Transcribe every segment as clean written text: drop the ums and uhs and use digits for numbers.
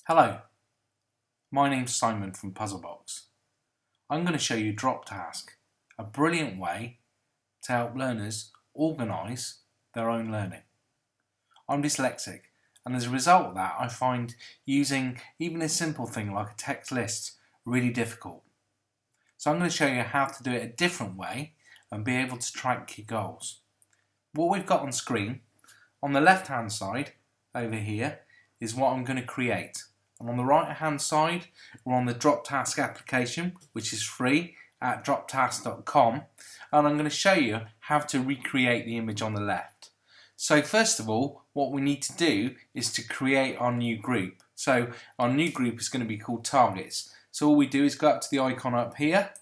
Hello, my name's Simon from Puzzlebox. I'm going to show you droptask, a brilliant way to help learners organise their own learning. I'm dyslexic, and as a result of that I find using even a simple thing like a text list really difficult. So I'm going to show you how to do it a different way and be able to track your goals. What we've got on screen, on the left hand side over here, is what I'm going to create. And on the right hand side, we're on the droptask application, which is free at droptask.com, and I'm going to show you how to recreate the image on the left. So first of all, what we need to do is to create our new group. So our new group is going to be called targets. So all we do is go up to the icon up here,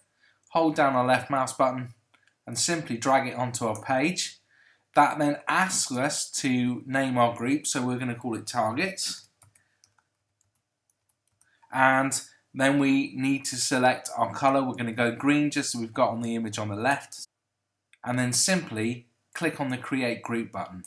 hold down our left mouse button and simply drag it onto our page. That then asks us to name our group, so we're going to call it targets. And then we need to select our colour. We're going to go green just as we've got on the image on the left. And then simply click on the create group button.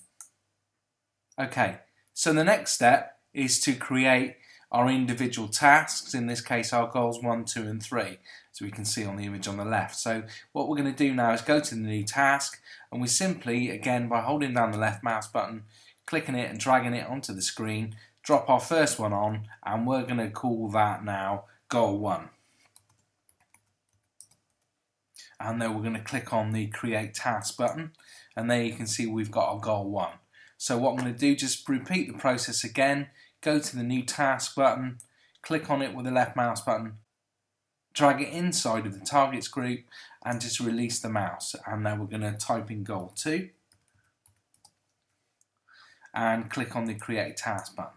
Okay, so the next step is to create our individual tasks, in this case our goals 1, 2 and 3, so we can see on the image on the left. So what we're going to do now is go to the new task, and we simply, again by holding down the left mouse button, clicking it and dragging it onto the screen, drop our first one on, and we're going to call that now goal 1. And then we're going to click on the create task button, and there you can see we've got our goal 1. So what I'm going to do, just repeat the process again, go to the new task button, click on it with the left mouse button, drag it inside of the targets group and just release the mouse, and now we're going to type in goal 2 and click on the create task button.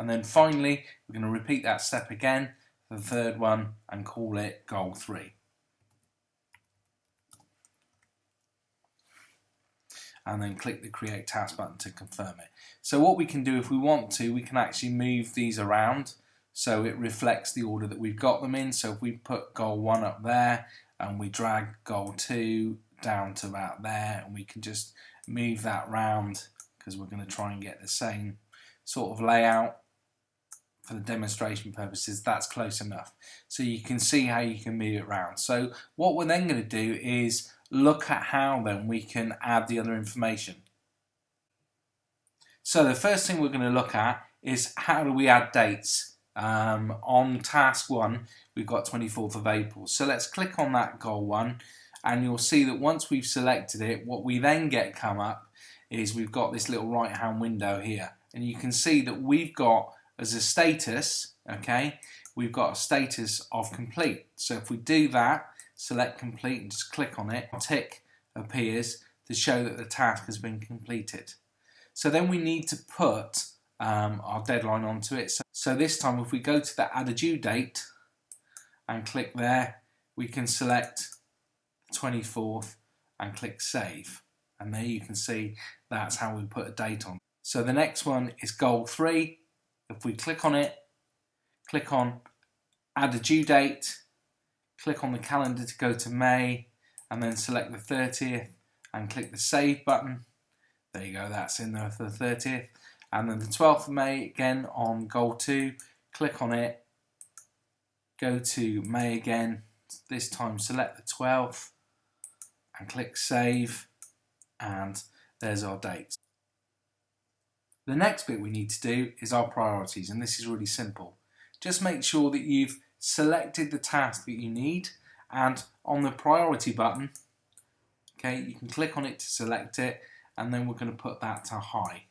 And then finally, we're going to repeat that step again for the third one and call it goal 3. And then click the create task button to confirm it. So what we can do if we want to, we can actually move these around so it reflects the order that we've got them in. So if we put goal 1 up there and we drag goal 2 down to about there, and we can just move that round because we're going to try and get the same sort of layout. For the demonstration purposes, that's close enough. So you can see how you can move it around. So what we're then going to do is look at how then we can add the other information. So the first thing we're going to look at is how do we add dates. On task 1 we've got 24th of April. So let's click on that goal 1, and you'll see that once we've selected it, what we then get come up is we've got this little right hand window here, and you can see that we've got as a status, okay, we've got a status of complete. So if we do that, select complete and just click on it, a tick appears to show that the task has been completed. So then we need to put our deadline onto it. So this time if we go to the add a due date and click there, we can select 24th and click save. And there you can see that's how we put a date on. So the next one is goal 3. If we click on it, click on add a due date, click on the calendar to go to May, and then select the 30th and click the save button. There you go, that's in there for the 30th. And then the 12th of May, again on goal 2, click on it, go to May again, this time select the 12th and click save, and there's our dates. The next bit we need to do is our priorities, and this is really simple. Just make sure that you've selected the task that you need, and on the priority button, okay, you can click on it to select it, and then we're going to put that to high.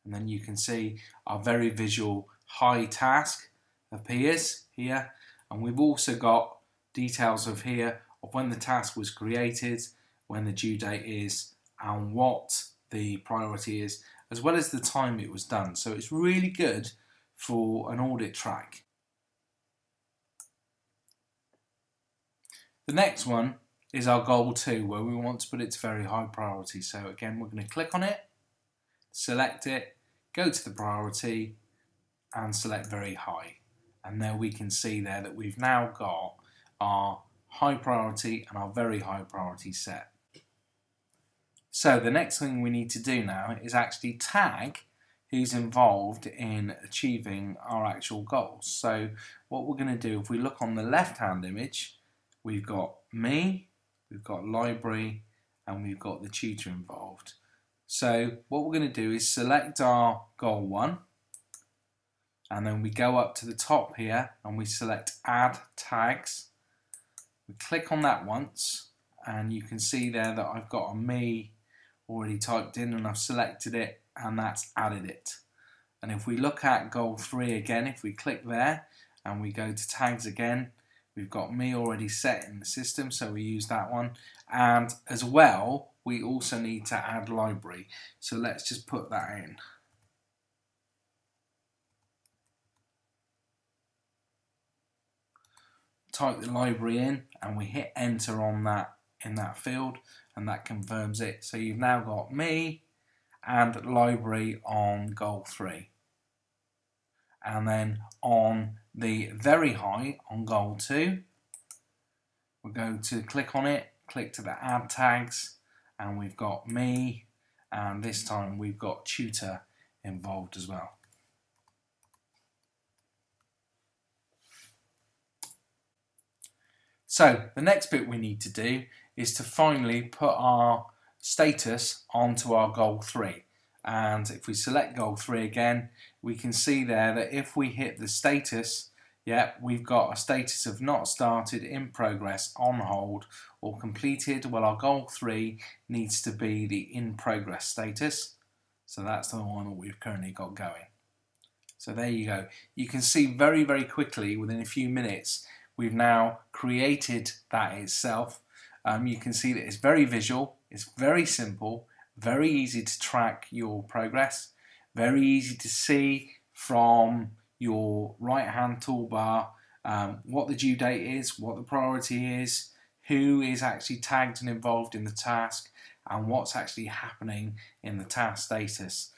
And then you can see our very visual high task appears here, and we've also got details of here of when the task was created, when the due date is, and what the priority is, as well as the time it was done. So it's really good for an audit track. The next one is our goal 2, where we want to put it to very high priority. So again, we're going to click on it, select it, go to the priority and select very high. And there we can see there that we've now got our high priority and our very high priority set. So the next thing we need to do now is actually tag who's involved in achieving our actual goals. So what we're going to do, if we look on the left hand image, we've got me, we've got library, and we've got the tutor involved. So what we're going to do is select our goal 1, and then we go up to the top here and we select add tags. We click on that once, and you can see there that I've got a me already typed in, and I've selected it, and that's added it. And if we look at goal 3 again, if we click there and we go to tags again, we've got me already set in the system, so we use that one. And as well, we also need to add library. So let's just put that in. Type the library in and we hit enter on that in that field, and that confirms it. So you've now got me and library on goal 3. And then on the very high on goal 2, we're going to click on it, click to the add tags, and we've got me, and this time we've got tutor involved as well. So the next bit we need to do is to finally put our status onto our goal 3. And if we select goal 3 again, we can see there that if we hit the status, we've got a status of not started, in progress, on hold, or completed. Well, our goal 3 needs to be the in progress status. So that's the one that we've currently got going. So there you go. You can see very, very quickly, within a few minutes, we've now created that itself. You can see that it's very visual, it's very simple, very easy to track your progress, very easy to see from your right hand toolbar what the due date is, what the priority is, who is actually tagged and involved in the task, and what's actually happening in the task status.